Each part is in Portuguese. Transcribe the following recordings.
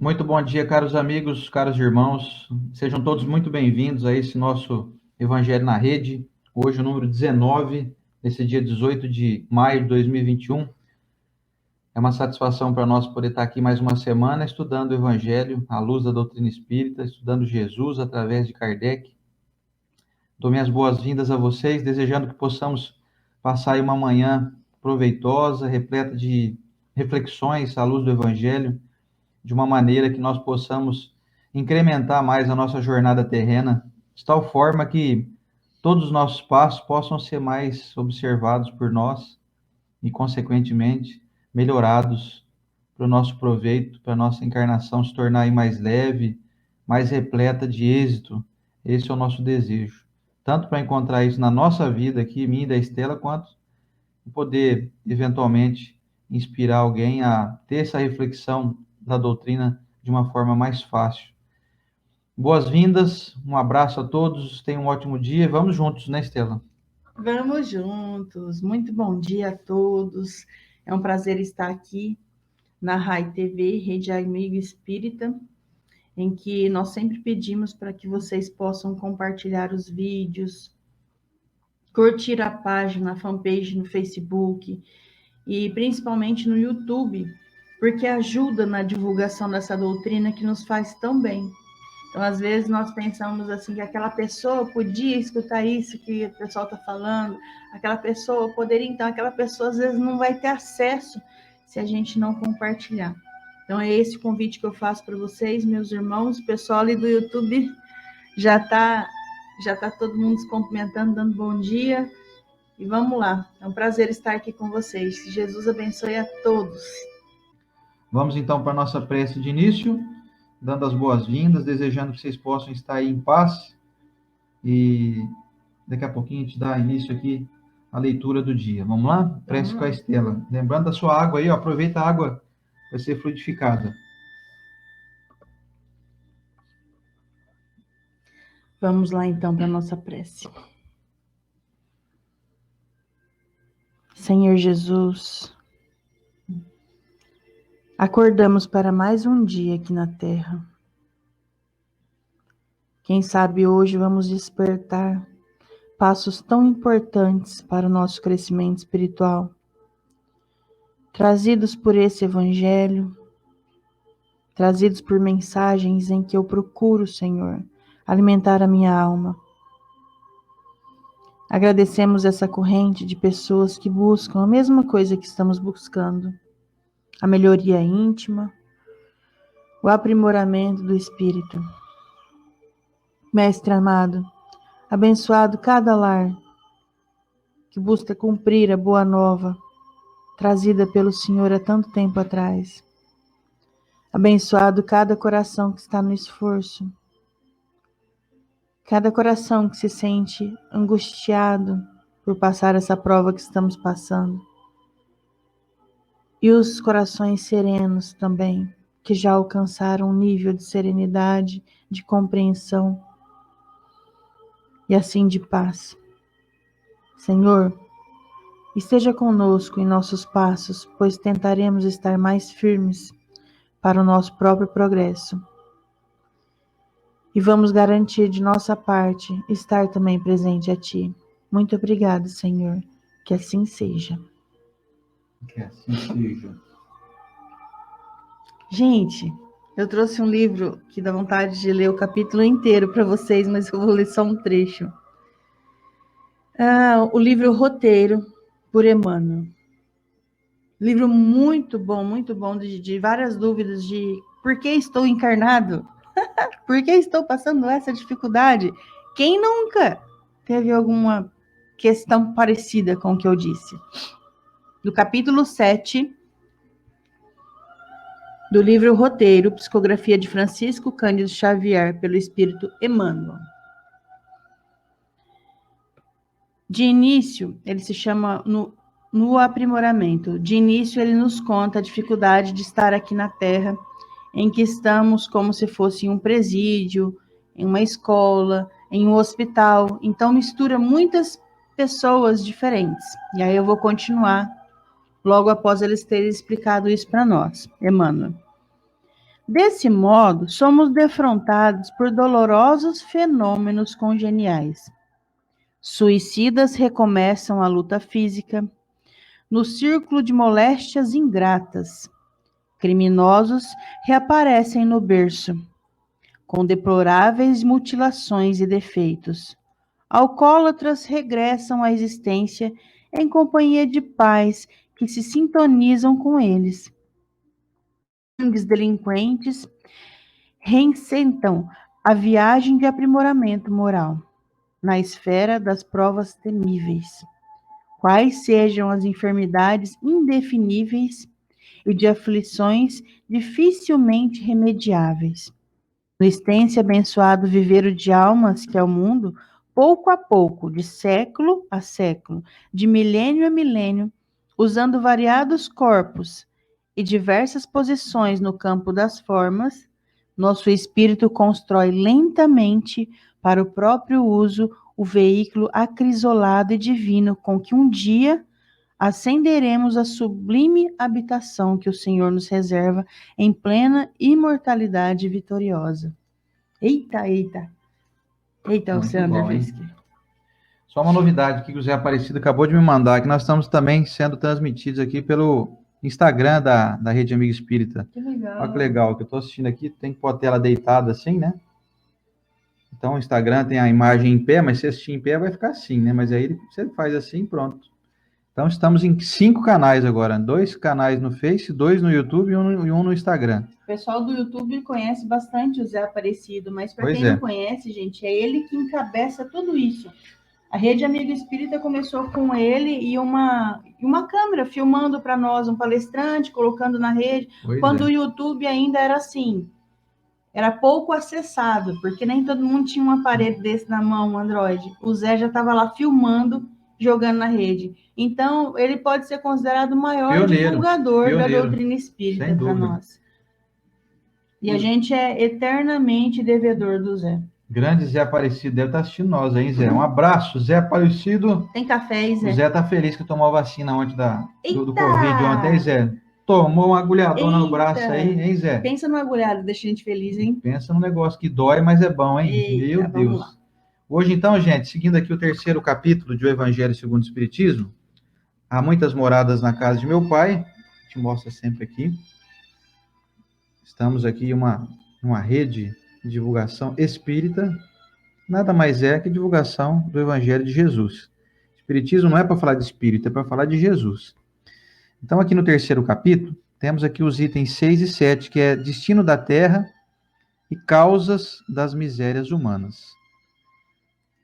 Muito bom dia, caros amigos, caros irmãos. Sejam todos muito bem-vindos a esse nosso Evangelho na Rede. Hoje, o número 19, nesse dia 18 de maio de 2021. É uma satisfação para nós poder estar aqui mais uma semana estudando o Evangelho à luz da doutrina espírita, estudando Jesus através de Kardec. Dou minhas boas-vindas a vocês, desejando que possamos passar aí uma manhã proveitosa, repleta de reflexões à luz do Evangelho, de uma maneira que nós possamos incrementar mais a nossa jornada terrena, de tal forma que todos os nossos passos possam ser mais observados por nós e, consequentemente, melhorados para o nosso proveito, para a nossa encarnação se tornar aí mais leve, mais repleta de êxito. Esse é o nosso desejo. Tanto para encontrar isso na nossa vida aqui, minha e da Estela, quanto poder, eventualmente, inspirar alguém a ter essa reflexão da doutrina de uma forma mais fácil. Boas-vindas, um abraço a todos, tenham um ótimo dia. Vamos juntos, né, Estela? Vamos juntos. Muito bom dia a todos. É um prazer estar aqui na RAI TV, Rede Amigo Espírita, em que nós sempre pedimos para que vocês possam compartilhar os vídeos, curtir a página, a fanpage no Facebook e principalmente no YouTube, porque ajuda na divulgação dessa doutrina que nos faz tão bem. Então, às vezes, nós pensamos assim, que aquela pessoa podia escutar isso que o pessoal está falando, aquela pessoa poderia, então, aquela pessoa às vezes não vai ter acesso se a gente não compartilhar. Então, é esse o convite que eu faço para vocês, meus irmãos. O pessoal ali do YouTube já tá todo mundo se cumprimentando, dando bom dia. E vamos lá, é um prazer estar aqui com vocês. Jesus abençoe a todos. Vamos então para a nossa prece de início, dando as boas-vindas, desejando que vocês possam estar aí em paz e daqui a pouquinho a gente dá início aqui à leitura do dia. Vamos lá? Prece com a Estela. Lembrando da sua água aí, ó, aproveita a água para ser fluidificada. Vamos lá então para a nossa prece. Senhor Jesus, acordamos para mais um dia aqui na Terra. Quem sabe hoje vamos despertar passos tão importantes para o nosso crescimento espiritual, trazidos por esse Evangelho, trazidos por mensagens em que eu procuro, Senhor, alimentar a minha alma. Agradecemos essa corrente de pessoas que buscam a mesma coisa que estamos buscando, a melhoria íntima, o aprimoramento do espírito. Mestre amado, abençoado cada lar que busca cumprir a boa nova trazida pelo Senhor há tanto tempo atrás. Abençoado cada coração que está no esforço, cada coração que se sente angustiado por passar essa prova que estamos passando. E os corações serenos também, que já alcançaram um nível de serenidade, de compreensão e assim de paz. Senhor, esteja conosco em nossos passos, pois tentaremos estar mais firmes para o nosso próprio progresso. E vamos garantir de nossa parte estar também presente a Ti. Muito obrigado, Senhor. Que assim seja. Que assim seja. Gente, eu trouxe um livro que dá vontade de ler o capítulo inteiro para vocês, mas eu vou ler só um trecho. O livro Roteiro, por Emmanuel. Livro muito bom, de várias dúvidas de por que estou encarnado? Por que estou passando essa dificuldade? Quem nunca teve alguma questão parecida com o que eu disse? Do capítulo 7 do livro Roteiro, psicografia de Francisco Cândido Xavier, pelo Espírito Emmanuel. De início, ele se chama no aprimoramento. De início, ele nos conta a dificuldade de estar aqui na Terra, em que estamos como se fosse em um presídio, em uma escola, em um hospital. Então, mistura muitas pessoas diferentes. E aí eu vou continuar logo após eles terem explicado isso para nós, Emmanuel. Desse modo, somos defrontados por dolorosos fenômenos congeniais. Suicidas recomeçam a luta física, no círculo de moléstias ingratas. Criminosos reaparecem no berço, com deploráveis mutilações e defeitos. Alcoólatras regressam à existência em companhia de pais que se sintonizam com eles. Gangues delinquentes reincentam a viagem de aprimoramento moral na esfera das provas temíveis, quais sejam as enfermidades indefiníveis e de aflições dificilmente remediáveis. No extenso e abençoado viveiro de almas que é o mundo, pouco a pouco, de século a século, de milênio a milênio, usando variados corpos e diversas posições no campo das formas, nosso espírito constrói lentamente para o próprio uso o veículo acrisolado e divino com que um dia ascenderemos à sublime habitação que o Senhor nos reserva em plena imortalidade vitoriosa. Eita, eita. Eita, Muito Alcântara bom, hein? Vesque. Só uma novidade aqui que o Zé Aparecido acabou de me mandar, que nós estamos também sendo transmitidos aqui pelo Instagram da Rede Amigo Espírita. Que legal. Olha que legal, que eu estou assistindo aqui, tem que pôr a tela deitada assim, né? Então o Instagram tem a imagem em pé, mas se assistir em pé vai ficar assim, né? Mas aí você faz assim e pronto. Então estamos em 5 canais agora, 2 canais no Face, 2 no YouTube e um no Instagram. O pessoal do YouTube conhece bastante o Zé Aparecido, mas para quem não conhece, gente, é ele que encabeça tudo isso. A Rede Amigo Espírita começou com ele e uma câmera filmando para nós, um palestrante, colocando na rede, quando o YouTube ainda era assim, era pouco acessado, porque nem todo mundo tinha um aparelho desse na mão, um Android. O Zé já estava lá filmando, jogando na rede. Então, ele pode ser considerado o maior divulgador da doutrina espírita para nós. E a gente é eternamente devedor do Zé. Grande Zé Aparecido, deve estar assistindo nós, hein, Zé? Um abraço, Zé Aparecido. Tem café, hein, Zé? O Zé tá feliz que tomou a vacina ontem do Covid ontem, hein, Zé? Tomou uma agulhadona no braço aí, hein, Zé? Pensa numa agulhada, deixa a gente feliz, hein? Pensa num negócio que dói, mas é bom, hein? Eita, meu Deus. Hoje, então, gente, seguindo aqui o terceiro capítulo de O Evangelho segundo o Espiritismo, há muitas moradas na casa de meu pai, te mostra sempre aqui. Estamos aqui em uma rede de divulgação espírita, nada mais é que divulgação do Evangelho de Jesus. Espiritismo não é para falar de espírito, é para falar de Jesus. Então, aqui no terceiro capítulo, temos aqui os itens 6 e 7, que é destino da terra e causas das misérias humanas.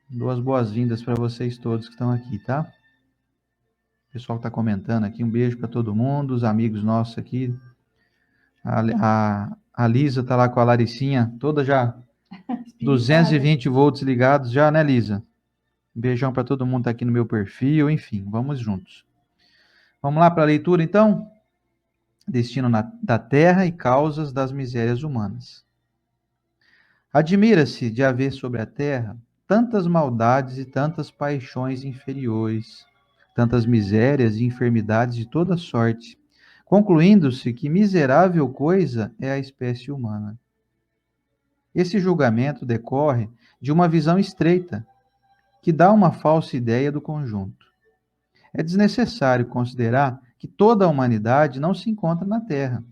Dou as boas-vindas para vocês todos que estão aqui, tá? O pessoal está comentando aqui, um beijo para todo mundo, os amigos nossos aqui. A Lisa está lá com a Laricinha, toda já 220 volts ligados já, né, Lisa? Um beijão para todo mundo que tá aqui no meu perfil, enfim, vamos juntos. Vamos lá para a leitura, então? Destino da terra e causas das misérias humanas. Admira-se de haver sobre a terra tantas maldades e tantas paixões inferiores, tantas misérias e enfermidades de toda sorte, concluindo-se que miserável coisa é a espécie humana. Esse julgamento decorre de uma visão estreita, que dá uma falsa ideia do conjunto. É desnecessário considerar que toda a humanidade não se encontra na Terra,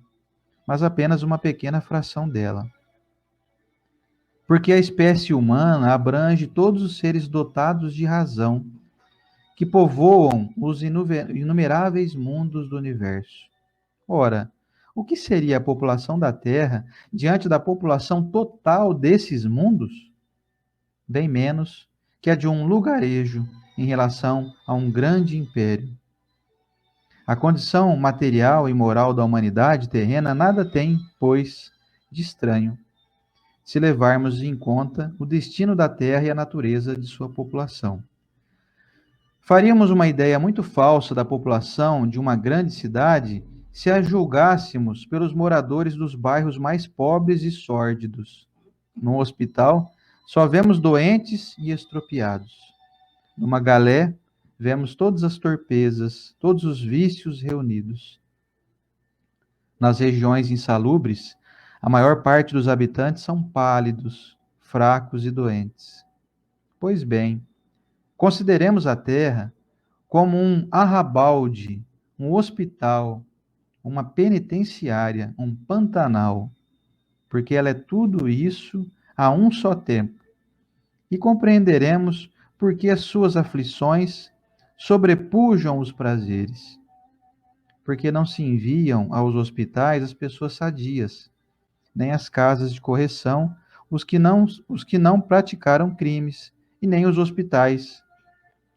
mas apenas uma pequena fração dela. Porque a espécie humana abrange todos os seres dotados de razão, que povoam os inumeráveis mundos do universo. Ora, o que seria a população da Terra diante da população total desses mundos? Bem menos que a de um lugarejo em relação a um grande império. A condição material e moral da humanidade terrena nada tem, pois, de estranho, se levarmos em conta o destino da Terra e a natureza de sua população. Faríamos uma ideia muito falsa da população de uma grande cidade se a julgássemos pelos moradores dos bairros mais pobres e sórdidos. No hospital, só vemos doentes e estropiados. Numa galé, vemos todas as torpezas, todos os vícios reunidos. Nas regiões insalubres, A maior parte dos habitantes são pálidos, fracos e doentes. Pois bem, consideremos a Terra como um arrabalde, um hospital, uma penitenciária, um pantanal, porque ela é tudo isso a um só tempo. E compreenderemos por que as suas aflições sobrepujam os prazeres, porque não se enviam aos hospitais as pessoas sadias, nem às casas de correção os que não praticaram crimes, e nem os hospitais,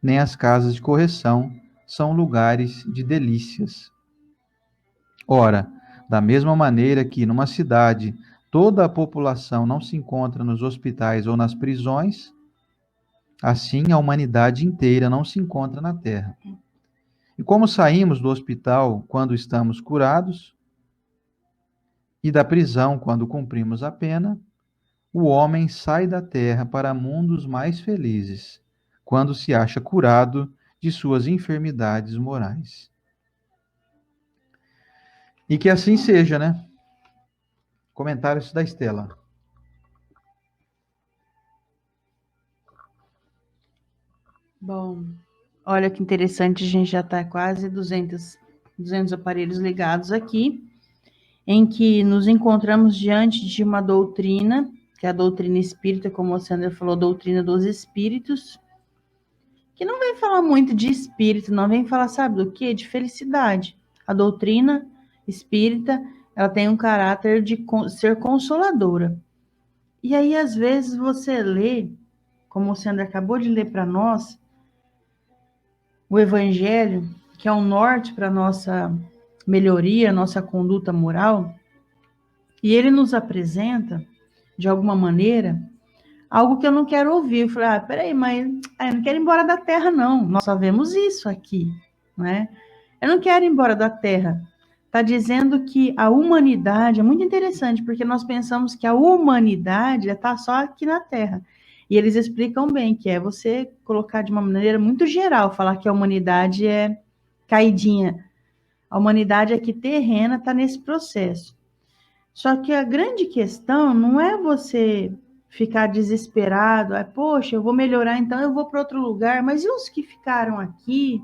nem as casas de correção são lugares de delícias. Ora, da mesma maneira que numa cidade toda a população não se encontra nos hospitais ou nas prisões, assim a humanidade inteira não se encontra na Terra. E como saímos do hospital quando estamos curados, e da prisão quando cumprimos a pena, o homem sai da Terra para mundos mais felizes, quando se acha curado de suas enfermidades morais. E que assim seja, né? Comentários da Estela. Bom, olha que interessante, a gente já está quase 200 aparelhos ligados aqui, em que nos encontramos diante de uma doutrina, que é a doutrina espírita, como o Sandra falou, doutrina dos espíritos, que não vem falar muito de espírito, não vem falar, sabe do quê? De felicidade. A doutrina espírita, ela tem um caráter de ser consoladora. E aí, às vezes, você lê, como o Sandra acabou de ler para nós, o Evangelho, que é um norte para a nossa melhoria, nossa conduta moral, e ele nos apresenta, de alguma maneira, algo que eu não quero ouvir. Eu falei, peraí, mas eu não quero ir embora da Terra, não. Nós só vemos isso aqui, né? Eu não quero ir embora da Terra. Está dizendo que a humanidade, é muito interessante, porque nós pensamos que a humanidade está só aqui na Terra. E eles explicam bem que é você colocar de uma maneira muito geral, falar que a humanidade é caidinha. A humanidade aqui terrena está nesse processo. Só que a grande questão não é você ficar desesperado, poxa, eu vou melhorar, então eu vou para outro lugar, mas e os que ficaram aqui?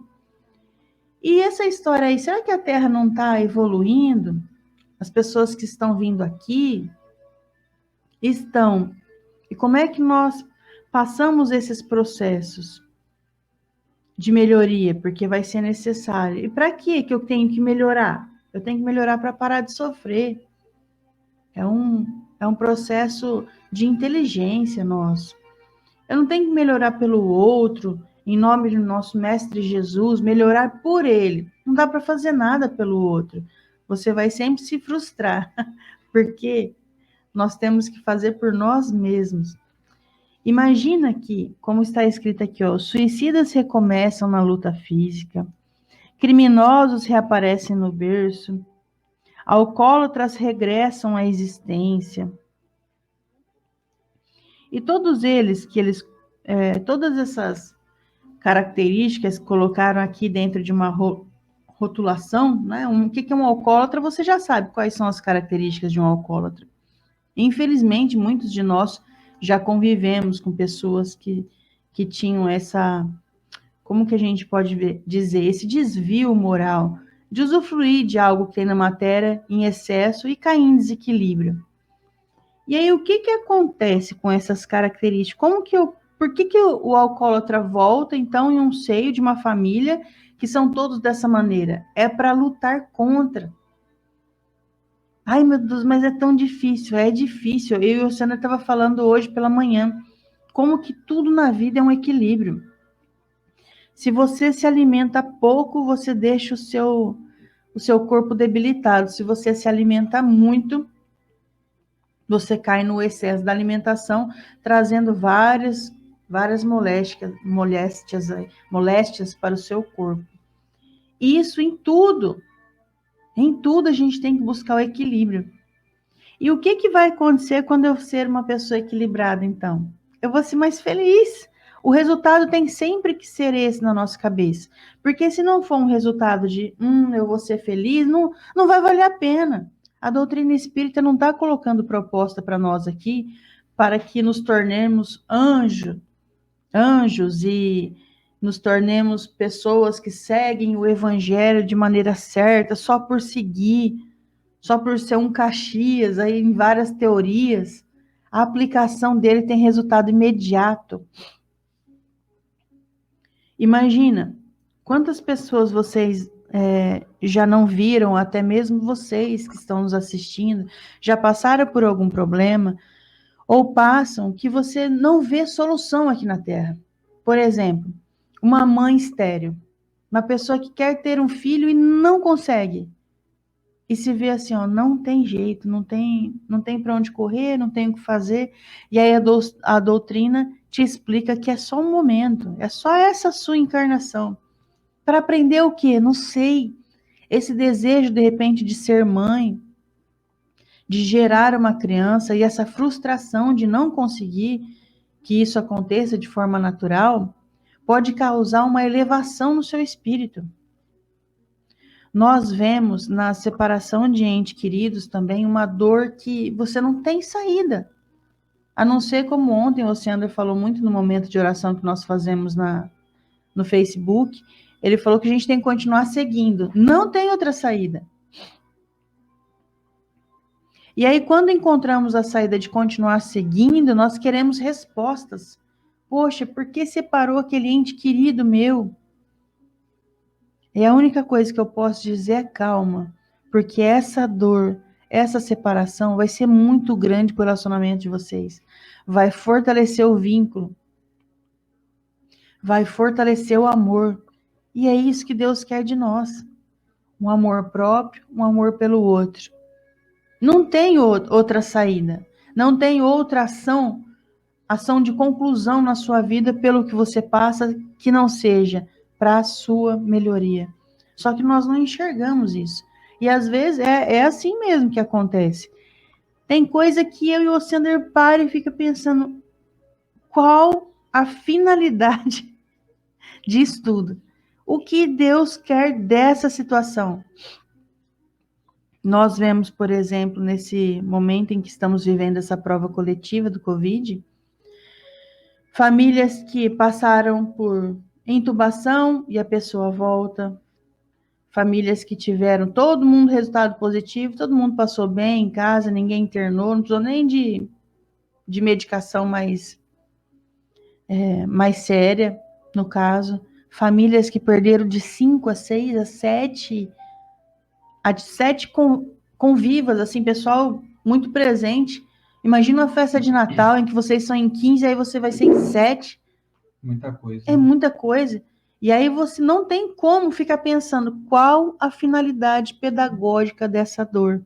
E essa história aí, será que a Terra não está evoluindo? As pessoas que estão vindo aqui estão. E como é que nós passamos esses processos de melhoria? Porque vai ser necessário. E para que eu tenho que melhorar? Eu tenho que melhorar para parar de sofrer. É um processo de inteligência nosso. Eu não tenho que melhorar pelo outro, em nome do nosso Mestre Jesus, melhorar por ele. Não dá para fazer nada pelo outro. Você vai sempre se frustrar, porque nós temos que fazer por nós mesmos. Imagina que, como está escrito aqui, suicidas recomeçam na luta física, criminosos reaparecem no berço, alcoólatras regressam à existência. E todos eles, todas essas características colocaram aqui dentro de uma rotulação, né? O que é um alcoólatra? Você já sabe quais são as características de um alcoólatra. Infelizmente, muitos de nós já convivemos com pessoas que tinham essa, como que a gente pode dizer, esse desvio moral, de usufruir de algo que tem na matéria em excesso e cair em desequilíbrio. E aí, o que acontece com essas características? Por que o alcoólatra volta, então, em um seio de uma família que são todos dessa maneira? É para lutar contra. Ai, meu Deus, mas é tão difícil. É difícil. Eu e o Sandra estava falando hoje pela manhã. Como que tudo na vida é um equilíbrio. Se você se alimenta pouco, você deixa o seu corpo debilitado. Se você se alimenta muito, você cai no excesso da alimentação, trazendo várias moléstias para o seu corpo. Isso em tudo a gente tem que buscar o equilíbrio. E o que vai acontecer quando eu ser uma pessoa equilibrada, então? Eu vou ser mais feliz. O resultado tem sempre que ser esse na nossa cabeça. Porque se não for um resultado de, eu vou ser feliz, não vai valer a pena. A doutrina espírita não está colocando proposta para nós aqui para que nos tornemos anjos e nos tornemos pessoas que seguem o evangelho de maneira certa, só por seguir, só por ser um Caxias, aí em várias teorias. A aplicação dele tem resultado imediato. Imagina, quantas pessoas vocês já não viram, até mesmo vocês que estão nos assistindo, já passaram por algum problema, ou passam, que você não vê solução aqui na Terra. Por exemplo, uma mãe estéril, uma pessoa que quer ter um filho e não consegue. E se vê assim, ó, não tem jeito, não tem para onde correr, não tem o que fazer. E aí a doutrina te explica que é só um momento, é só essa sua encarnação. Para aprender o quê? Não sei. Esse desejo, de repente, de ser mãe, de gerar uma criança, e essa frustração de não conseguir que isso aconteça de forma natural, pode causar uma elevação no seu espírito. Nós vemos na separação de entes queridos também uma dor que você não tem saída. A não ser como ontem o Oceander falou muito no momento de oração que nós fazemos no Facebook, ele falou que a gente tem que continuar seguindo. Não tem outra saída. E aí, quando encontramos a saída de continuar seguindo, nós queremos respostas. Poxa, por que separou aquele ente querido meu? E a única coisa que eu posso dizer é calma, porque essa dor, essa separação vai ser muito grande para o relacionamento de vocês. Vai fortalecer o vínculo, vai fortalecer o amor. E é isso que Deus quer de nós. Um amor próprio, um amor pelo outro. Não tem outra saída, não tem outra ação de conclusão na sua vida pelo que você passa que não seja para a sua melhoria. Só que nós não enxergamos isso. E às vezes é assim mesmo que acontece. Tem coisa que eu e o Oceander para e fica pensando qual a finalidade disso tudo. O que Deus quer dessa situação? Nós vemos, por exemplo, nesse momento em que estamos vivendo essa prova coletiva do Covid, famílias que passaram por intubação e a pessoa volta, famílias que tiveram todo mundo resultado positivo, todo mundo passou bem em casa, ninguém internou, não precisou nem de medicação mais séria, no caso, famílias que perderam de 5 a 6 a 7 convivas, assim, pessoal muito presente. Imagina uma festa de Natal em que vocês são em 15, aí você vai ser em 7. Muita coisa. É muita coisa. E aí você não tem como ficar pensando qual a finalidade pedagógica dessa dor.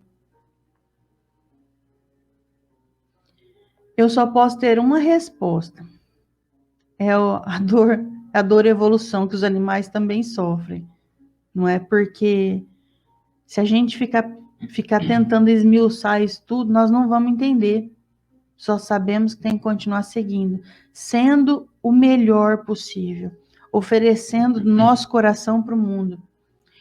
Eu só posso ter uma resposta. É a dor e evolução que os animais também sofrem. Não é porque se a gente ficar tentando esmiuçar isso tudo, nós não vamos entender. Só sabemos que tem que continuar seguindo, sendo o melhor possível, oferecendo nosso coração para o mundo.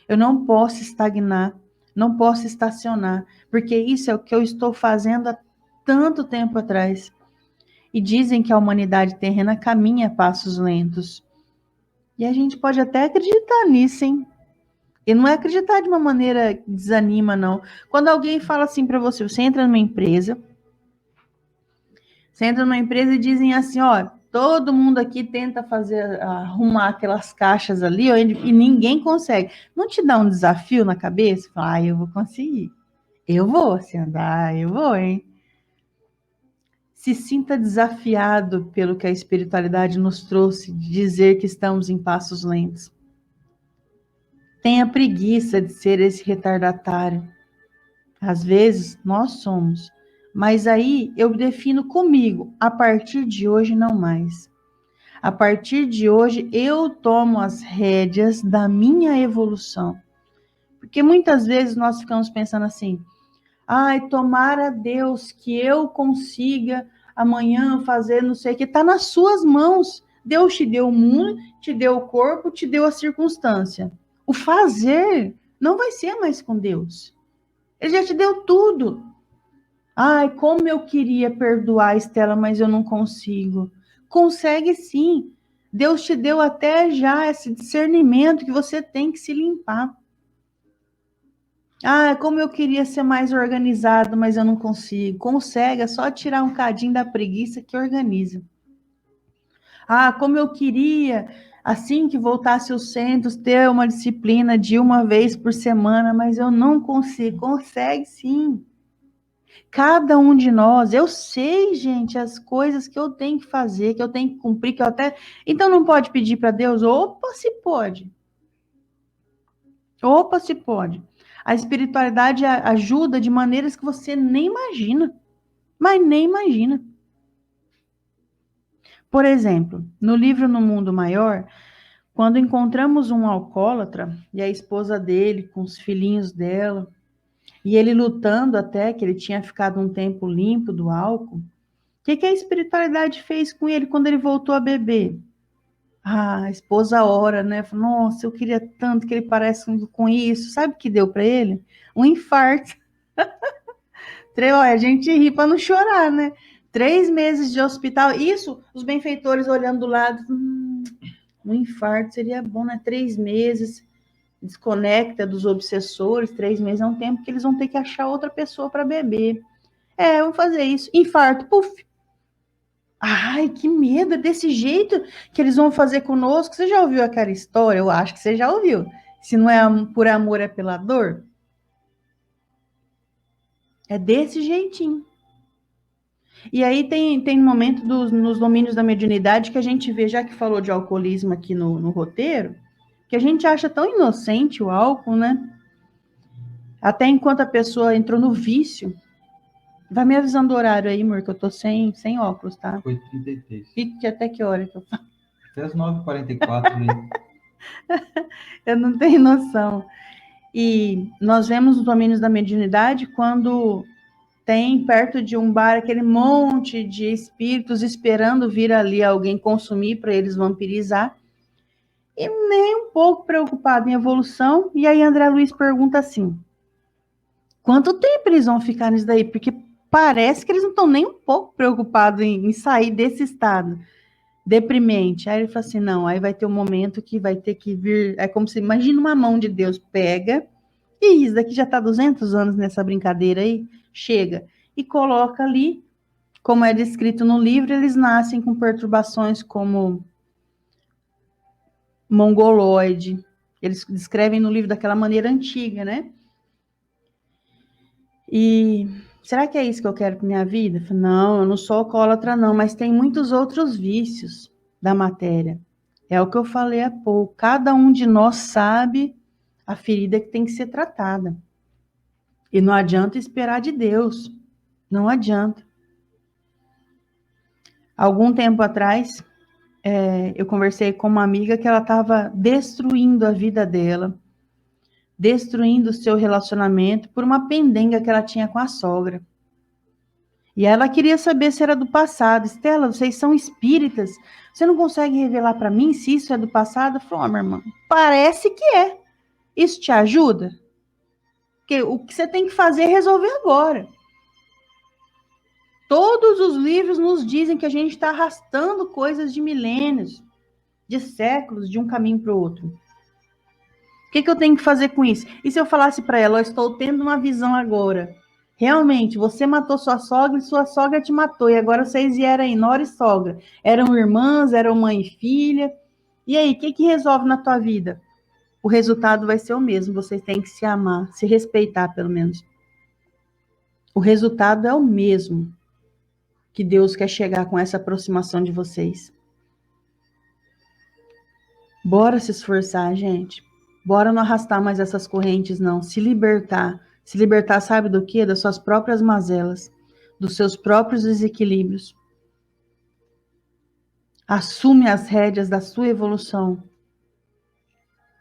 Eu não posso estagnar, não posso estacionar, porque isso é o que eu estou fazendo há tanto tempo atrás. E dizem que a humanidade terrena caminha a passos lentos. E a gente pode até acreditar nisso, hein? E não é acreditar de uma maneira que desanima, não. Quando alguém fala assim para você, você entra numa empresa e dizem assim, ó, todo mundo aqui tenta arrumar aquelas caixas ali, ó, e ninguém consegue. Não te dá um desafio na cabeça? Fala, eu vou conseguir. Eu vou, se andar, eu vou, hein? Se sinta desafiado pelo que a espiritualidade nos trouxe, de dizer que estamos em passos lentos. Tenha preguiça de ser esse retardatário. Às vezes, nós somos. Mas aí, eu defino comigo, a partir de hoje, não mais. A partir de hoje, eu tomo as rédeas da minha evolução. Porque muitas vezes nós ficamos pensando assim, ai, tomara Deus que eu consiga amanhã fazer não sei o que. Está nas suas mãos. Deus te deu o mundo, te deu o corpo, te deu a circunstância. O fazer não vai ser mais com Deus. Ele já te deu tudo. Ai, como eu queria perdoar, Estela, mas eu não consigo. Consegue sim. Deus te deu até já esse discernimento que você tem que se limpar. Ah, como eu queria ser mais organizado, mas eu não consigo. Consegue, é só tirar um cadinho da preguiça que organiza. Ah, como eu queria, assim que voltasse os centros, ter uma disciplina de uma vez por semana, mas eu não consigo. Consegue sim. Cada um de nós, eu sei, gente, as coisas que eu tenho que fazer, que eu tenho que cumprir, que eu até. Então não pode pedir para Deus? Opa, se pode. Opa, se pode. A espiritualidade ajuda de maneiras que você nem imagina, mas nem imagina. Por exemplo, no livro No Mundo Maior, quando encontramos um alcoólatra e a esposa dele com os filhinhos dela, e ele lutando até que ele tinha ficado um tempo limpo do álcool, o que a espiritualidade fez com ele quando ele voltou a beber? Ah, a esposa ora, né? Falou, nossa, eu queria tanto que ele parece com isso. Sabe o que deu para ele? Um infarto. A gente ri para não chorar, né? 3 meses de hospital. Isso, os benfeitores olhando do lado. Um infarto seria bom, né? 3 meses. Desconecta dos obsessores. 3 meses é um tempo que eles vão ter que achar outra pessoa para beber. Vamos fazer isso. Infarto, puf. Ai, que medo, é desse jeito que eles vão fazer conosco. Você já ouviu aquela história? Eu acho que você já ouviu. Se não é por amor, é pela dor. É desse jeitinho. E aí tem momento nos domínios da mediunidade que a gente vê, já que falou de alcoolismo aqui no roteiro, que a gente acha tão inocente o álcool, né? Até enquanto a pessoa entrou no vício. Vai me avisando o horário aí, amor, que eu tô sem óculos, tá? 8h33. Fique até que hora que eu falo? Até as 9h44, né? Eu não tenho noção. E nós vemos os domínios da mediunidade quando tem perto de um bar aquele monte de espíritos esperando vir ali alguém consumir para eles vampirizar. E nem um pouco preocupado em evolução. E aí André Luiz pergunta assim, quanto tempo eles vão ficar nisso daí? Porque parece que eles não estão nem um pouco preocupados em sair desse estado deprimente. Aí ele fala assim, não, aí vai ter um momento que vai ter que vir, é como se, imagina uma mão de Deus pega, e isso daqui já está 200 anos nessa brincadeira aí, chega, e coloca ali, como é descrito no livro, eles nascem com perturbações como mongoloide, eles descrevem no livro daquela maneira antiga, né? E será que é isso que eu quero para minha vida? Não, eu não sou alcoólatra não, mas tem muitos outros vícios da matéria. É o que eu falei há pouco. Cada um de nós sabe a ferida que tem que ser tratada. E não adianta esperar de Deus. Não adianta. Algum tempo atrás, eu conversei com uma amiga que ela estava destruindo a vida dela, destruindo o seu relacionamento por uma pendenga que ela tinha com a sogra. E ela queria saber se era do passado. Estela, vocês são espíritas. Você não consegue revelar para mim se isso é do passado? Eu falei, minha irmã, parece que é. Isso te ajuda? Porque o que você tem que fazer é resolver agora. Todos os livros nos dizem que a gente está arrastando coisas de milênios, de séculos, de um caminho para o outro. O que eu tenho que fazer com isso? E se eu falasse para ela, eu estou tendo uma visão agora. Realmente, você matou sua sogra e sua sogra te matou. E agora vocês vieram aí, nora e sogra. Eram irmãs, eram mãe e filha. E aí, o que resolve na tua vida? O resultado vai ser o mesmo. Vocês têm que se amar, se respeitar, pelo menos. O resultado é o mesmo que Deus quer chegar com essa aproximação de vocês. Bora se esforçar, gente. Bora não arrastar mais essas correntes, não. Se libertar. Se libertar, sabe do quê? Das suas próprias mazelas, dos seus próprios desequilíbrios. Assume as rédeas da sua evolução.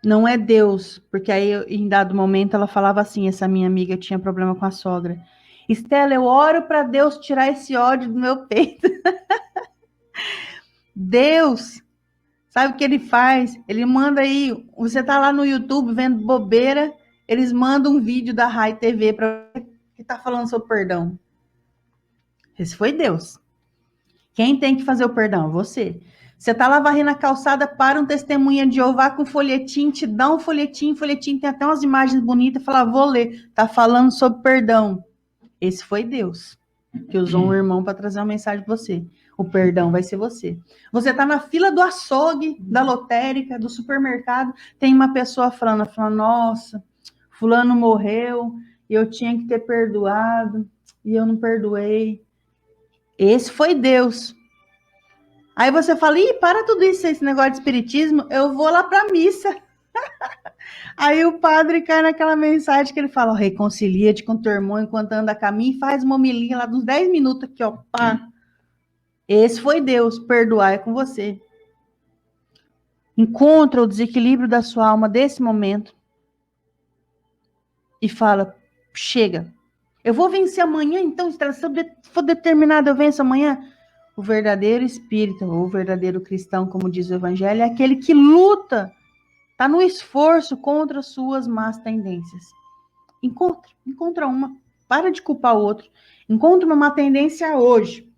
Não é Deus, porque aí em dado momento ela falava assim, essa minha amiga tinha problema com a sogra. Estela, eu oro para Deus tirar esse ódio do meu peito. Deus, sabe o que ele faz? Ele manda aí, você tá lá no YouTube vendo bobeira, eles mandam um vídeo da Rai TV para que tá falando sobre perdão. Esse foi Deus. Quem tem que fazer o perdão? Você. Você tá lá varrendo a calçada, para um testemunha de Jeová com folhetim, te dá um folhetim tem até umas imagens bonitas, fala, vou ler. Tá falando sobre perdão. Esse foi Deus, que usou um irmão para trazer uma mensagem para você. O perdão vai ser você. Você tá na fila do açougue, da lotérica, do supermercado, tem uma pessoa falando, nossa, fulano morreu, e eu tinha que ter perdoado, e eu não perdoei. Esse foi Deus. Aí você fala, para tudo isso, esse negócio de espiritismo, eu vou lá para a missa. Aí o padre cai naquela mensagem que ele fala, reconcilia-te com teu irmão enquanto anda a caminho e faz uma homilinha lá de uns 10 minutos aqui, ó, pá. Esse foi Deus, perdoar é com você. Encontra o desequilíbrio da sua alma desse momento e fala, chega, eu vou vencer amanhã, então, se eu for determinado, eu venço amanhã. O verdadeiro espírita, ou o verdadeiro cristão, como diz o evangelho, é aquele que luta, está no esforço contra as suas más tendências. Encontra uma, para de culpar o outro, encontra uma má tendência hoje.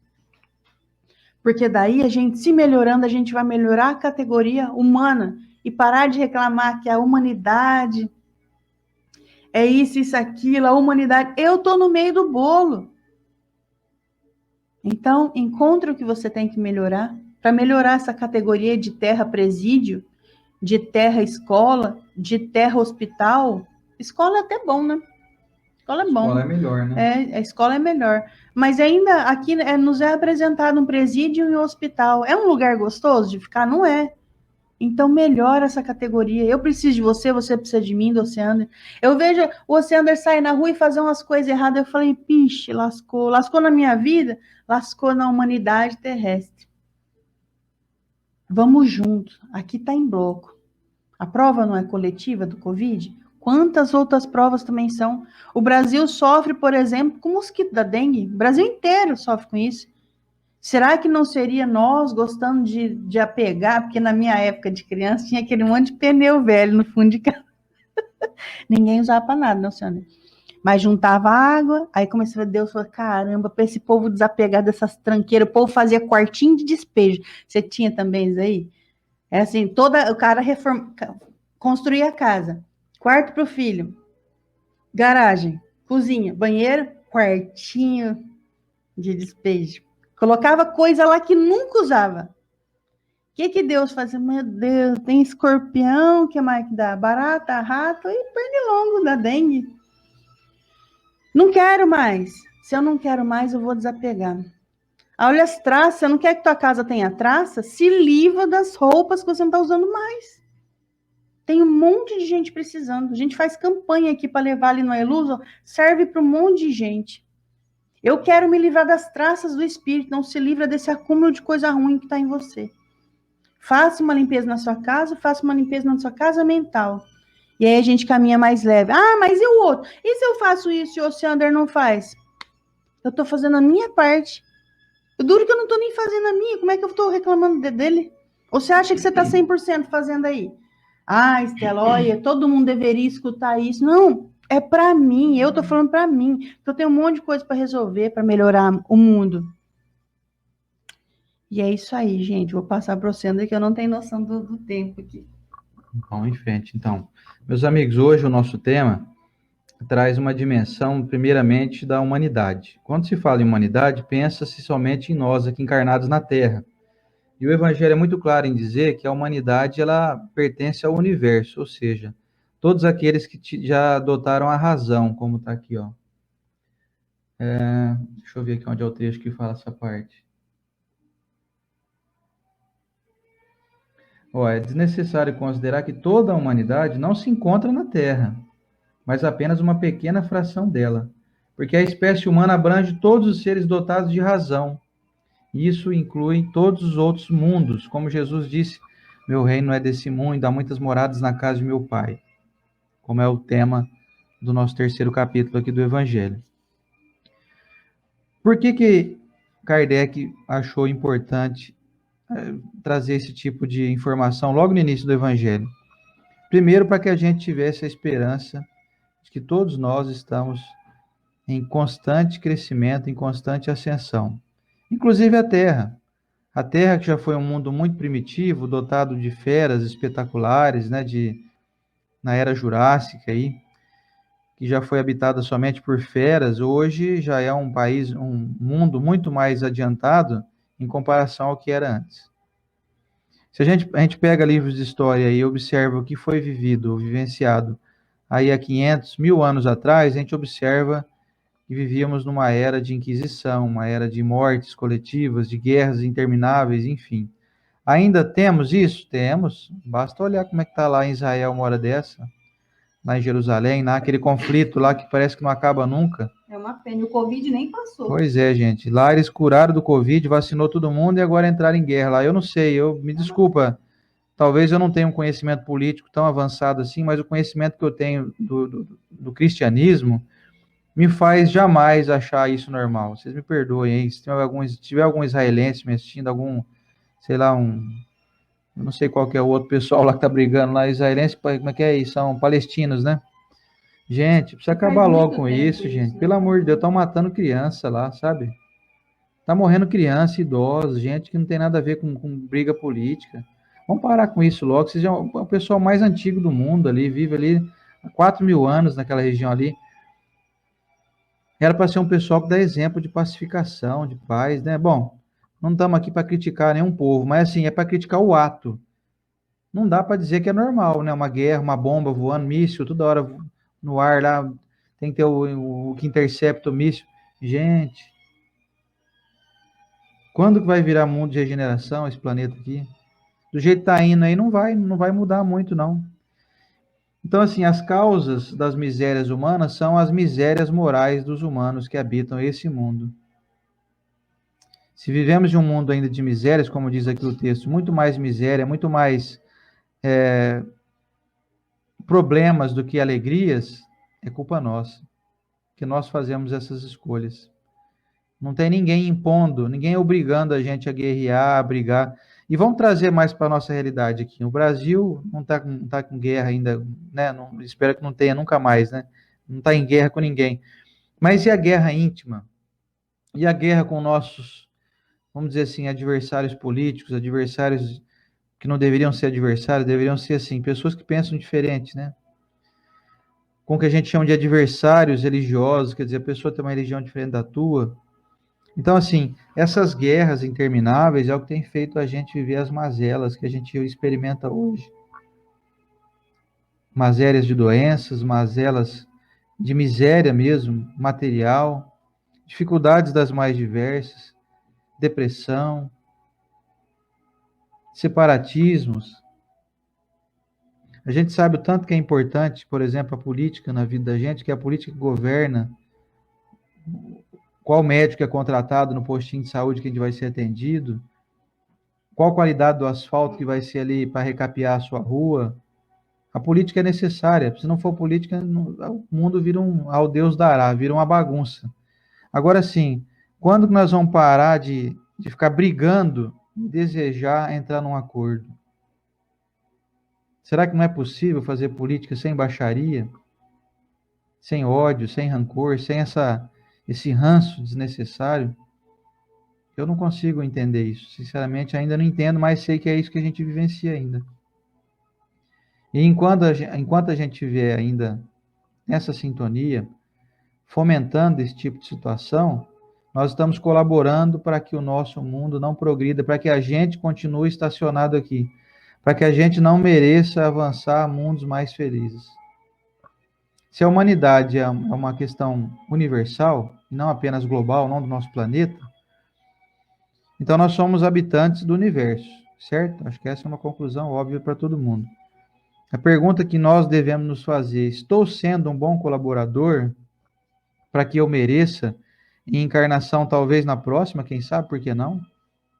Porque daí a gente se melhorando, a gente vai melhorar a categoria humana e parar de reclamar que a humanidade é isso, aquilo, a humanidade. Eu estou no meio do bolo. Então, encontre o que você tem que melhorar, para melhorar essa categoria de terra presídio, de terra escola, de terra hospital. Escola é até bom, né? Escola é bom. Escola é melhor, né? A escola é melhor. Mas ainda aqui nos é apresentado um presídio e um hospital. É um lugar gostoso de ficar? Não é. Então, melhora essa categoria. Eu preciso de você, você precisa de mim, do Oceander. Eu vejo o Oceander sair na rua e fazer umas coisas erradas. Eu falei, pixe, lascou. Lascou na minha vida, lascou na humanidade terrestre. Vamos juntos. Aqui está em bloco. A prova não é coletiva do Covid? Quantas outras provas também são? O Brasil sofre, por exemplo, com o mosquito da dengue. O Brasil inteiro sofre com isso. Será que não seria nós gostando de apegar? Porque na minha época de criança tinha aquele monte de pneu velho no fundo de casa. Ninguém usava para nada, não, senhora. Mas juntava água, aí começava, Deus falou, caramba, para esse povo desapegar dessas tranqueiras, o povo fazia quartinho de despejo. Você tinha também isso aí? É assim, o cara construía a casa, quarto para o filho, garagem, cozinha, banheiro, quartinho de despejo. Colocava coisa lá que nunca usava. O que Deus fazia? Meu Deus, tem escorpião, que mais que dá? Barata, rato e pernilongo da dengue. Não quero mais. Se eu não quero mais, eu vou desapegar. Olha as traças, você não quer que tua casa tenha traça? Se livra das roupas que você não está usando mais. Tem um monte de gente precisando. A gente faz campanha aqui para levar ali no Eluso, serve para um monte de gente. Eu quero me livrar das traças do espírito, não se livra desse acúmulo de coisa ruim que está em você. Faça uma limpeza na sua casa, faça uma limpeza na sua casa mental. E aí a gente caminha mais leve. Ah, mas e o outro? E se eu faço isso e o Oceander não faz? Eu estou fazendo a minha parte. Eu duro que eu não estou nem fazendo a minha. Como é que eu estou reclamando dele? Ou você acha que você está 100% fazendo aí? Ah, Estela, olha, todo mundo deveria escutar isso. Não, é para mim. Eu estou falando para mim. Eu tenho um monte de coisa para resolver, para melhorar o mundo. E é isso aí, gente. Vou passar para o Oceander, que eu não tenho noção do tempo aqui. Vamos em frente, então. Meus amigos, hoje o nosso tema traz uma dimensão, primeiramente, da humanidade. Quando se fala em humanidade, pensa-se somente em nós aqui encarnados na Terra. E o Evangelho é muito claro em dizer que a humanidade ela pertence ao universo, ou seja, todos aqueles que já adotaram a razão, como está aqui, ó. Deixa eu ver aqui onde é o trecho que fala essa parte. É desnecessário considerar que toda a humanidade não se encontra na Terra, mas apenas uma pequena fração dela, porque a espécie humana abrange todos os seres dotados de razão. Isso inclui todos os outros mundos, como Jesus disse, meu reino não é desse mundo, há muitas moradas na casa de meu Pai, como é o tema do nosso terceiro capítulo aqui do Evangelho. Por que Kardec achou importante trazer esse tipo de informação logo no início do Evangelho? Primeiro, para que a gente tivesse a esperança de que todos nós estamos em constante crescimento, em constante ascensão. Inclusive a Terra. A Terra, que já foi um mundo muito primitivo, dotado de feras espetaculares, né, na era Jurássica aí, que já foi habitada somente por feras, hoje já é um país, um mundo muito mais adiantado em comparação ao que era antes. Se a gente pega livros de história e observa o que foi vivido, vivenciado aí há 500, 1000 anos atrás, a gente observa que vivíamos numa era de inquisição, uma era de mortes coletivas, de guerras intermináveis, enfim. Ainda temos isso? Temos. Basta olhar como é que está lá em Israel uma hora dessa, lá em Jerusalém, naquele conflito lá que parece que não acaba nunca. É uma pena, o Covid nem passou. Pois é, gente. Lá eles curaram do Covid, vacinou todo mundo e agora entraram em guerra lá. Eu não sei, me desculpa, talvez eu não tenha um conhecimento político tão avançado assim, mas o conhecimento que eu tenho do cristianismo me faz jamais achar isso normal. Vocês me perdoem, hein? Se tiver algum israelense me assistindo, algum, sei lá, eu não sei qual que é o outro pessoal lá que tá brigando lá, israelense, como é que é isso? São palestinos, né? Gente, precisa acabar logo com isso, gente. Pelo amor de Deus, estão matando criança lá, sabe? Tá morrendo criança, idosos, gente que não tem nada a ver com briga política. Vamos parar com isso logo. Vocês é o pessoal mais antigo do mundo ali, vive ali há 4.000 anos naquela região ali. Era para ser um pessoal que dá exemplo de pacificação, de paz, né? Bom, não estamos aqui para criticar nenhum povo, mas assim, é para criticar o ato. Não dá para dizer que é normal, né? Uma guerra, uma bomba voando, míssil, toda hora no ar lá, tem que ter o que intercepta o míssil. Gente, quando que vai virar mundo de regeneração esse planeta aqui? Do jeito que tá indo aí, não vai mudar muito, não. Então, assim, as causas das misérias humanas são as misérias morais dos humanos que habitam esse mundo. Se vivemos de um mundo ainda de misérias, como diz aqui o texto, muito mais miséria, muito mais problemas do que alegrias, é culpa nossa, que nós fazemos essas escolhas. Não tem ninguém impondo, ninguém obrigando a gente a guerrear, a brigar. E vamos trazer mais para a nossa realidade aqui. O Brasil não está com guerra ainda, né? Não, espero que não tenha nunca mais, né? Não está em guerra com ninguém. Mas e a guerra íntima? E a guerra com nossos, vamos dizer assim, adversários políticos, adversários que não deveriam ser adversários, deveriam ser, assim, pessoas que pensam diferente, né? Com o que a gente chama de adversários religiosos, quer dizer, a pessoa tem uma religião diferente da tua. Então, assim, essas guerras intermináveis é o que tem feito a gente viver as mazelas que a gente experimenta hoje. Mazelas de doenças, mazelas de miséria mesmo, material, dificuldades das mais diversas, depressão, separatismos. A gente sabe o tanto que é importante, por exemplo, a política na vida da gente, que é a política que governa qual médico é contratado no postinho de saúde que a gente vai ser atendido, qual qualidade do asfalto que vai ser ali para recapear a sua rua. A política é necessária. Se não for política, o mundo vira ao Deus dará, vira uma bagunça. Agora sim, quando nós vamos parar de ficar brigando e desejar entrar num acordo? Será que não é possível fazer política sem baixaria, sem ódio, sem rancor, sem esse ranço desnecessário? Eu não consigo entender isso. Sinceramente, ainda não entendo, mas sei que é isso que a gente vivencia ainda. E enquanto a gente estiver ainda nessa sintonia, fomentando esse tipo de situação, nós estamos colaborando para que o nosso mundo não progrida, para que a gente continue estacionado aqui, para que a gente não mereça avançar a mundos mais felizes. Se a humanidade é uma questão universal, não apenas global, não do nosso planeta, então nós somos habitantes do universo, certo? Acho que essa é uma conclusão óbvia para todo mundo. A pergunta que nós devemos nos fazer: estou sendo um bom colaborador para que eu mereça em encarnação, talvez na próxima, quem sabe, por que não?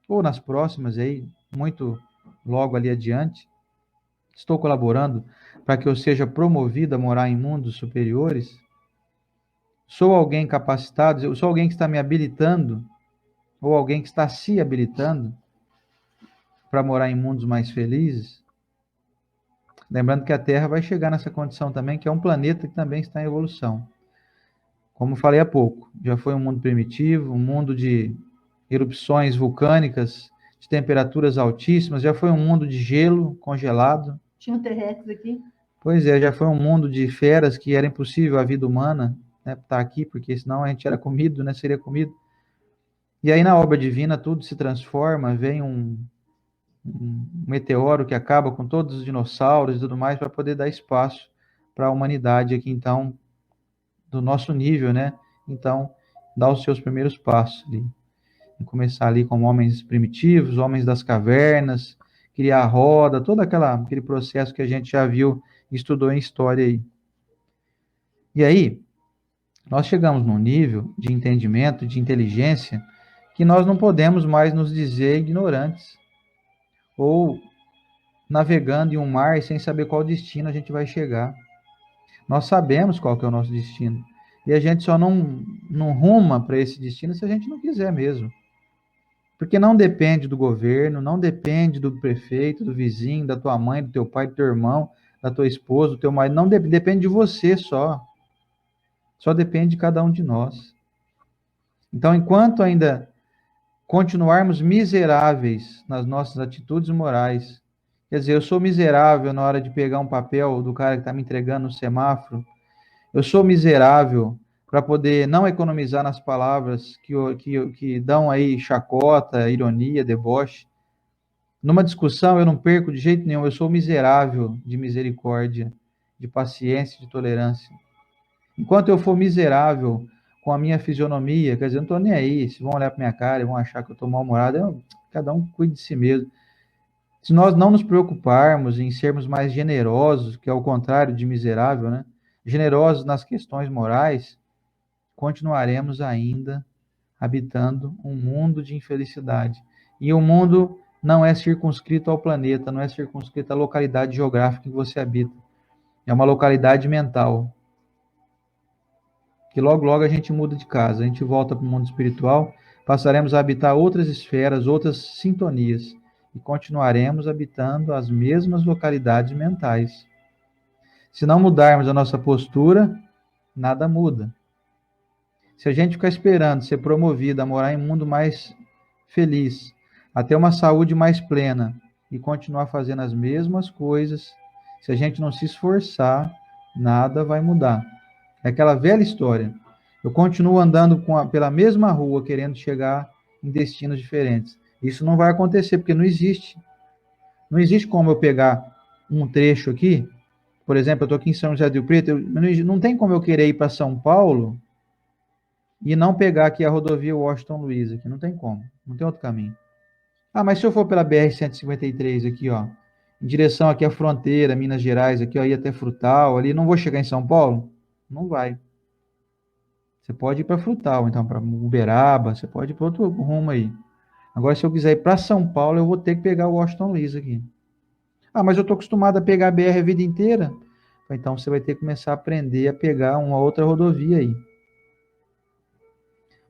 Ou nas próximas aí, muito logo ali adiante. Estou colaborando para que eu seja promovido a morar em mundos superiores? Sou alguém capacitado? Eu sou alguém que está me habilitando? Ou alguém que está se habilitando para morar em mundos mais felizes? Lembrando que a Terra vai chegar nessa condição também, que é um planeta que também está em evolução. Como falei há pouco, já foi um mundo primitivo, um mundo de erupções vulcânicas, de temperaturas altíssimas, já foi um mundo de gelo congelado. Tinha um T-Rex aqui. Pois é, já foi um mundo de feras que era impossível a vida humana, né, estar aqui, porque senão a gente era comido, né, seria comido. E aí na obra divina tudo se transforma, vem um meteoro que acaba com todos os dinossauros e tudo mais para poder dar espaço para a humanidade aqui, então, do nosso nível, né? Então, dar os seus primeiros passos ali. E começar ali com homens primitivos, homens das cavernas, criar a roda, todo aquele processo que a gente já viu e estudou em história aí. E aí, nós chegamos num nível de entendimento, de inteligência, que nós não podemos mais nos dizer ignorantes ou navegando em um mar sem saber qual destino a gente vai chegar. Nós sabemos qual que é o nosso destino. E a gente só não ruma para esse destino se a gente não quiser mesmo. Porque não depende do governo, não depende do prefeito, do vizinho, da tua mãe, do teu pai, do teu irmão, da tua esposa, do teu marido. Não depende de você só. Só depende de cada um de nós. Então, enquanto ainda continuarmos miseráveis nas nossas atitudes morais, quer dizer, eu sou miserável na hora de pegar um papel do cara que está me entregando no semáforo, eu sou miserável para poder não economizar nas palavras que dão aí chacota, ironia, deboche. Numa discussão eu não perco de jeito nenhum, eu sou miserável de misericórdia, de paciência, de tolerância. Enquanto eu for miserável com a minha fisionomia, quer dizer, eu não estou nem aí, se vão olhar para minha cara e vão achar que eu estou mal-humorado, cada um cuide de si mesmo. Se nós não nos preocuparmos em sermos mais generosos, que é o contrário de miserável, né? Generosos nas questões morais, continuaremos ainda habitando um mundo de infelicidade. E o mundo não é circunscrito ao planeta, não é circunscrito à localidade geográfica em que você habita. É uma localidade mental. Que logo, logo a gente muda de casa, a gente volta para o mundo espiritual, passaremos a habitar outras esferas, outras sintonias, e continuaremos habitando as mesmas localidades mentais. Se não mudarmos a nossa postura, nada muda. Se a gente ficar esperando ser promovido a morar em um mundo mais feliz, a ter uma saúde mais plena e continuar fazendo as mesmas coisas, se a gente não se esforçar, nada vai mudar. É aquela velha história. Eu continuo andando pela mesma rua, querendo chegar em destinos diferentes. Isso não vai acontecer, porque não existe. Não existe como eu pegar um trecho aqui, por exemplo, eu estou aqui em São José do Rio Preto, não tem como eu querer ir para São Paulo e não pegar aqui a rodovia Washington Luiz, aqui, não tem como, não tem outro caminho. Ah, mas se eu for pela BR-153 aqui, ó, em direção aqui à fronteira, Minas Gerais, aqui, ó, ir até Frutal, ali, não vou chegar em São Paulo? Não vai. Você pode ir para Frutal, então, para Uberaba, você pode ir para outro rumo aí. Agora, se eu quiser ir para São Paulo, eu vou ter que pegar o Washington Luiz aqui. Ah, mas eu estou acostumado a pegar a BR a vida inteira. Então, você vai ter que começar a aprender a pegar uma outra rodovia aí.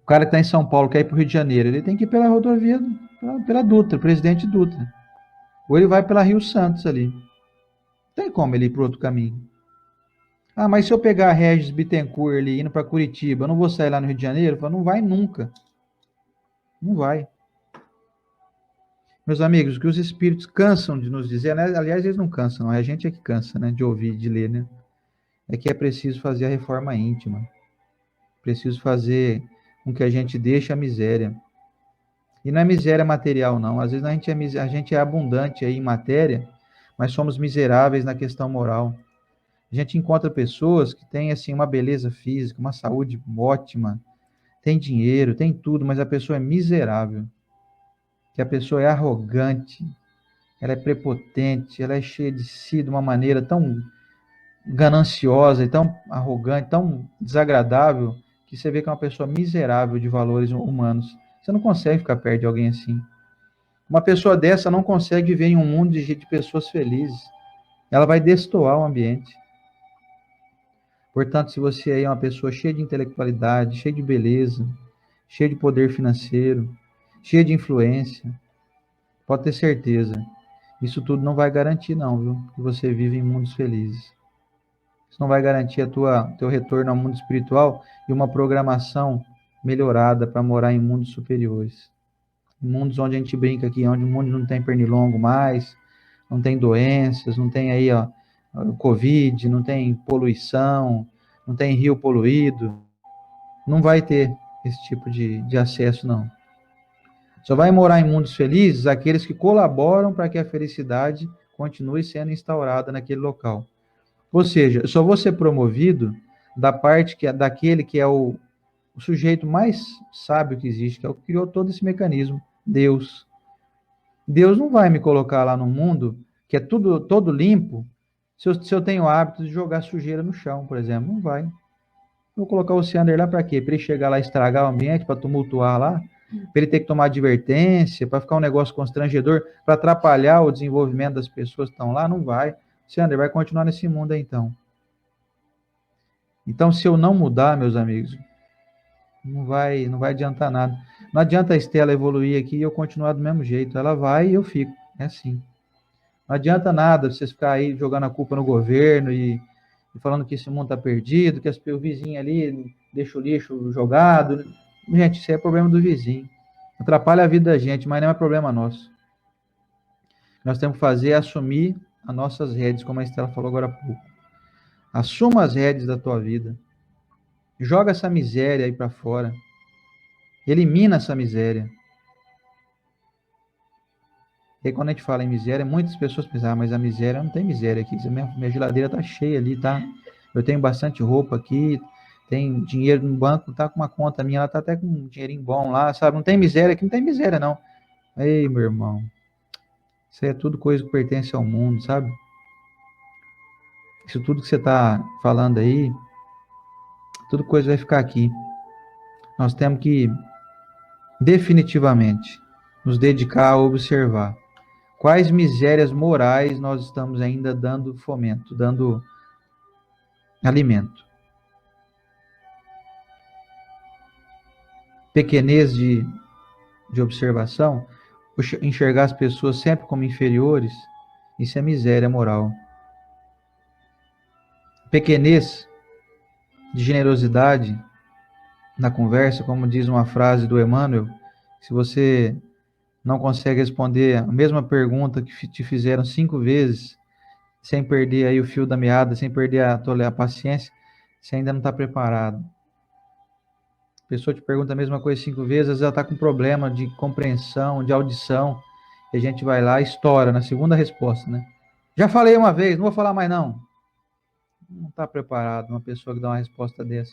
O cara que está em São Paulo, quer ir para o Rio de Janeiro, ele tem que ir pela rodovia, pela Dutra, Presidente Dutra. Ou ele vai pela Rio Santos ali. Não tem como ele ir para outro caminho. Ah, mas se eu pegar a Regis Bittencourt ali, indo para Curitiba, eu não vou sair lá no Rio de Janeiro? Eu falo, não vai nunca. Não vai. Meus amigos, o que os espíritos cansam de nos dizer, né? Aliás, eles não cansam, não. A gente é que cansa, né? De ouvir, de ler, né? É que é preciso fazer a reforma íntima. Preciso fazer com que a gente deixe a miséria. E não é miséria material, não. Às vezes a gente é abundante aí em matéria, mas somos miseráveis na questão moral. A gente encontra pessoas que têm assim uma beleza física, uma saúde ótima, tem dinheiro, tem tudo, mas a pessoa é miserável. Que a pessoa é arrogante, ela é prepotente, ela é cheia de si de uma maneira tão gananciosa e tão arrogante, tão desagradável, que você vê que é uma pessoa miserável de valores humanos. Você não consegue ficar perto de alguém assim. Uma pessoa dessa não consegue viver em um mundo de pessoas felizes. Ela vai destoar o ambiente. Portanto, se você aí é uma pessoa cheia de intelectualidade, cheia de beleza, cheia de poder financeiro, cheia de influência, pode ter certeza Isso tudo não vai garantir, não, viu? Que você vive em mundos felizes. Isso não vai garantir teu retorno ao mundo espiritual e uma programação melhorada para morar em mundos superiores. Em mundos onde a gente brinca aqui, onde o mundo não tem pernilongo mais, não tem doenças, não tem aí, ó, Covid, não tem poluição, não tem rio poluído. Não vai ter esse tipo de acesso, não. Só vai morar em mundos felizes aqueles que colaboram para que a felicidade continue sendo instaurada naquele local. Ou seja, eu só vou ser promovido da parte que é daquele que é o sujeito mais sábio que existe, que é o que criou todo esse mecanismo, Deus. Deus não vai me colocar lá no mundo que é tudo todo limpo, se eu tenho o hábito de jogar sujeira no chão, por exemplo. Não vai. Vou colocar o Ciander lá para quê? Para ele chegar lá e estragar o ambiente, para tumultuar lá, para ele ter que tomar advertência, para ficar um negócio constrangedor, para atrapalhar o desenvolvimento das pessoas que estão lá? Não vai. Ciander vai continuar nesse mundo aí, então. Então, se eu não mudar, meus amigos, não vai adiantar nada. Não adianta a Estela evoluir aqui e eu continuar do mesmo jeito. Ela vai e eu fico. É assim. Não adianta nada vocês ficar aí jogando a culpa no governo e falando que esse mundo está perdido, que o vizinho ali deixa o lixo jogado. Gente, isso é problema do vizinho. Atrapalha a vida da gente, mas não é problema nosso. O que nós temos que fazer é assumir as nossas redes, como a Estela falou agora há pouco. Assuma as redes da tua vida. Joga essa miséria aí para fora. Elimina essa miséria. E aí, quando a gente fala em miséria, muitas pessoas pensam, mas a miséria não tem miséria aqui. Minha geladeira tá cheia ali, tá? Eu tenho bastante roupa aqui, tem dinheiro no banco, tá com uma conta minha, ela tá até com um dinheirinho bom lá, sabe? Não tem miséria aqui, não tem miséria, não. Ei, meu irmão, isso aí é tudo coisa que pertence ao mundo, sabe? Isso tudo que você tá falando aí, tudo coisa vai ficar aqui. Nós temos que definitivamente nos dedicar a observar quais misérias morais nós estamos ainda dando fomento, dando alimento. Pequenez de observação, enxergar as pessoas sempre como inferiores, isso é miséria moral. Pequenez de generosidade na conversa, como diz uma frase do Emmanuel, se você não consegue responder a mesma pergunta que te fizeram 5 vezes, sem perder aí o fio da meada, sem perder a paciência, você ainda não está preparado. A pessoa te pergunta a mesma coisa 5 vezes, às vezes ela está com problema de compreensão, de audição, e a gente vai lá e estoura na segunda resposta, né? Já falei uma vez, não vou falar mais não. Não está preparado uma pessoa que dá uma resposta dessa,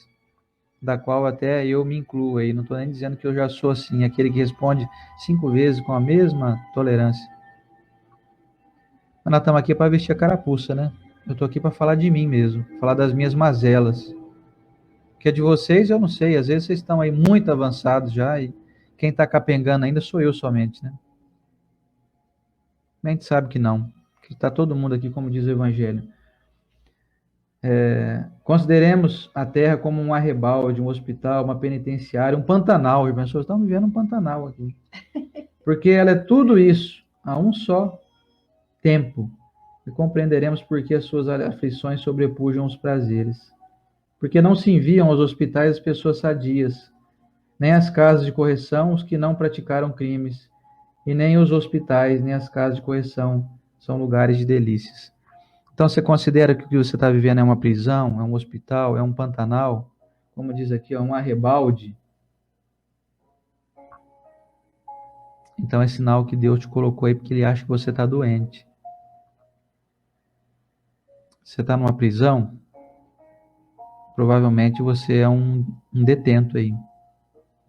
da qual até eu me incluo aí, não estou nem dizendo que eu já sou assim, aquele que responde 5 vezes com a mesma tolerância. Mas nós estamos aqui para vestir a carapuça, né? Eu estou aqui para falar de mim mesmo, falar das minhas mazelas. Que é de vocês, eu não sei, às vezes vocês estão aí muito avançados já, e quem está capengando ainda sou eu somente, né? A gente sabe que não, que está todo mundo aqui, como diz o Evangelho. Consideremos a Terra como um arrebalde, um hospital, uma penitenciária, um pantanal. As pessoas estão vivendo um pantanal aqui. Porque ela é tudo isso, a um só tempo. E compreenderemos por que as suas aflições sobrepujam os prazeres. Porque não se enviam aos hospitais as pessoas sadias, nem às casas de correção os que não praticaram crimes, e nem os hospitais, nem as casas de correção são lugares de delícias. Então, você considera que o que você está vivendo é uma prisão, é um hospital, é um pantanal? Como diz aqui, é um arrebalde? Então, é sinal que Deus te colocou aí porque Ele acha que você está doente. Você está numa prisão? Provavelmente você é um detento aí.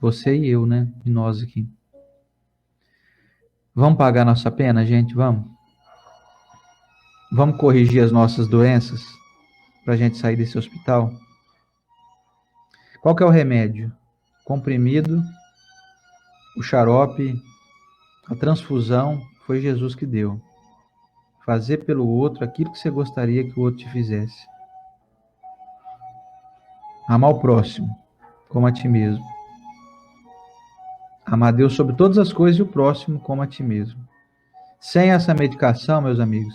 Você e eu, né? E nós aqui. Vamos pagar nossa pena, gente? Vamos? Vamos corrigir as nossas doenças para a gente sair desse hospital? Qual que é o remédio? Comprimido, o xarope, a transfusão, foi Jesus que deu. Fazer pelo outro aquilo que você gostaria que o outro te fizesse. Amar o próximo, como a ti mesmo. Amar Deus sobre todas as coisas e o próximo como a ti mesmo. Sem essa medicação, meus amigos,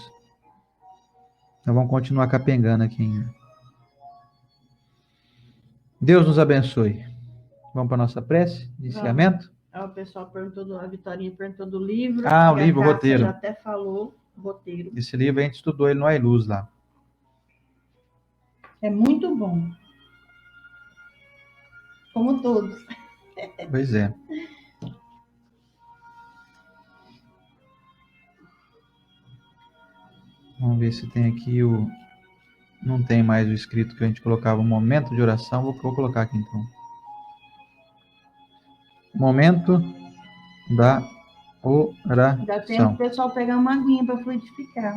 nós vamos continuar capengando aqui ainda. Deus nos abençoe. Vamos para a nossa prece de encerramento? O pessoal perguntou, a Vitorinha perguntou do livro. O livro, o roteiro. Já até falou, roteiro. Esse livro a gente estudou ele no iLuz lá. É muito bom. Como todos. Pois é. Vamos ver se tem aqui o... Não tem mais o escrito que a gente colocava, o momento de oração. Vou colocar aqui então. Momento da oração. Ainda tem o pessoal pegar uma aguinha para fluidificar.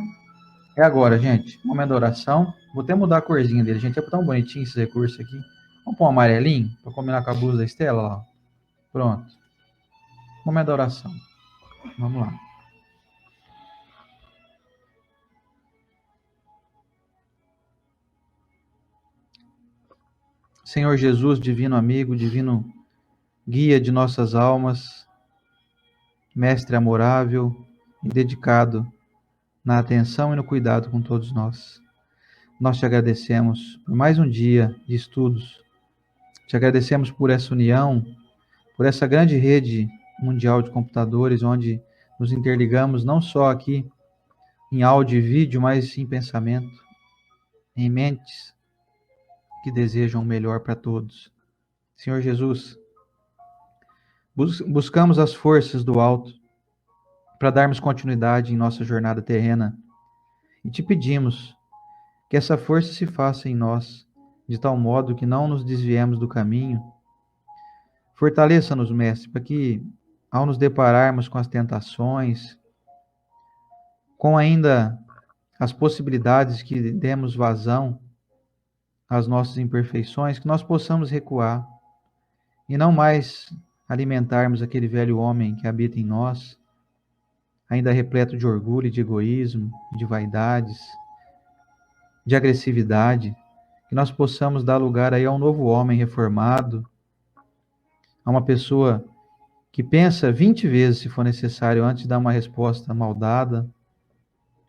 É agora, gente. Momento da oração. Vou até mudar a corzinha dele. Gente, é tão bonitinho esse recurso aqui. Vamos pôr um amarelinho para combinar com a blusa da Estela lá. Pronto. Momento da oração. Vamos lá. Senhor Jesus, divino amigo, divino guia de nossas almas, mestre amorável e dedicado na atenção e no cuidado com todos nós. Nós te agradecemos por mais um dia de estudos. Te agradecemos por essa união, por essa grande rede mundial de computadores, onde nos interligamos não só aqui em áudio e vídeo, mas em pensamento, em mentes que desejam o melhor para todos. Senhor Jesus, buscamos as forças do alto para darmos continuidade em nossa jornada terrena e te pedimos que essa força se faça em nós, de tal modo que não nos desviemos do caminho. Fortaleça-nos, Mestre, para que, ao nos depararmos com as tentações, com ainda as possibilidades que demos vazão às nossas imperfeições, que nós possamos recuar e não mais alimentarmos aquele velho homem que habita em nós, ainda repleto de orgulho, de egoísmo, de vaidades, de agressividade, que nós possamos dar lugar aí a um novo homem reformado, a uma pessoa que pensa 20 vezes, se for necessário, antes de dar uma resposta maldada,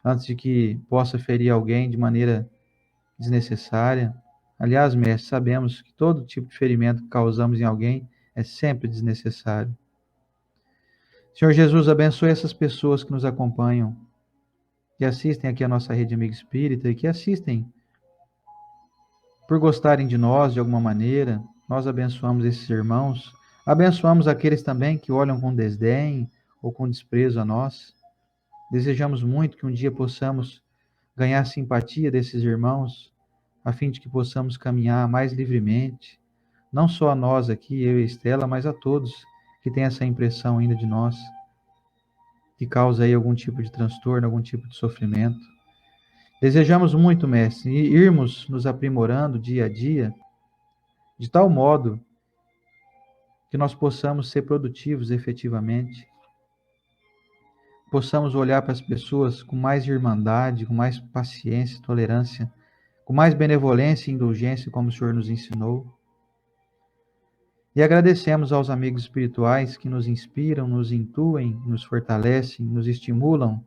antes de que possa ferir alguém de maneira desnecessária. Aliás, mestre, sabemos que todo tipo de ferimento que causamos em alguém é sempre desnecessário. Senhor Jesus, abençoe essas pessoas que nos acompanham, que assistem aqui a nossa rede Amigo Espírita e que assistem por gostarem de nós de alguma maneira. Nós abençoamos esses irmãos, abençoamos aqueles também que olham com desdém ou com desprezo a nós. Desejamos muito que um dia possamos ganhar a simpatia desses irmãos, a fim de que possamos caminhar mais livremente, não só a nós aqui, eu e a Estela, mas a todos que têm essa impressão ainda de nós, que causa aí algum tipo de transtorno, algum tipo de sofrimento. Desejamos muito, mestre, irmos nos aprimorando dia a dia, de tal modo que nós possamos ser produtivos efetivamente, possamos olhar para as pessoas com mais irmandade, com mais paciência, tolerância, com mais benevolência e indulgência, como o Senhor nos ensinou. E agradecemos aos amigos espirituais que nos inspiram, nos intuem, nos fortalecem, nos estimulam,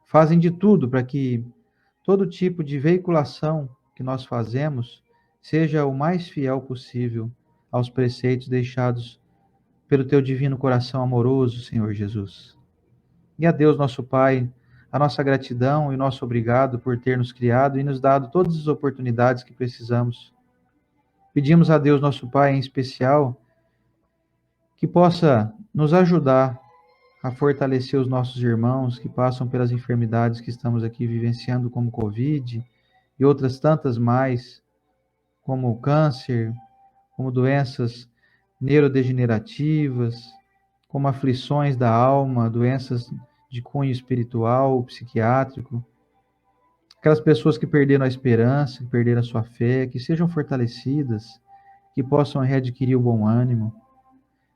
fazem de tudo para que todo tipo de veiculação que nós fazemos seja o mais fiel possível aos preceitos deixados pelo teu divino coração amoroso, Senhor Jesus. E a Deus, nosso Pai, a nossa gratidão e nosso obrigado por ter nos criado e nos dado todas as oportunidades que precisamos. Pedimos a Deus, nosso Pai, em especial, que possa nos ajudar a fortalecer os nossos irmãos que passam pelas enfermidades que estamos aqui vivenciando, como Covid e outras tantas mais, como o câncer, como doenças neurodegenerativas, como aflições da alma, doenças de cunho espiritual, psiquiátrico, aquelas pessoas que perderam a esperança, que perderam a sua fé, que sejam fortalecidas, que possam readquirir o bom ânimo.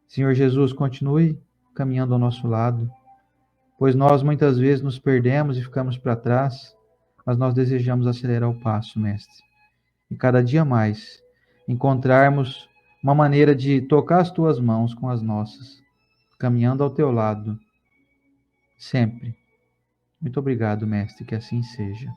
Senhor Jesus, continue caminhando ao nosso lado, pois nós muitas vezes nos perdemos e ficamos para trás, mas nós desejamos acelerar o passo, Mestre, e cada dia mais encontrarmos uma maneira de tocar as tuas mãos com as nossas, caminhando ao teu lado, sempre. Muito obrigado, mestre, que assim seja.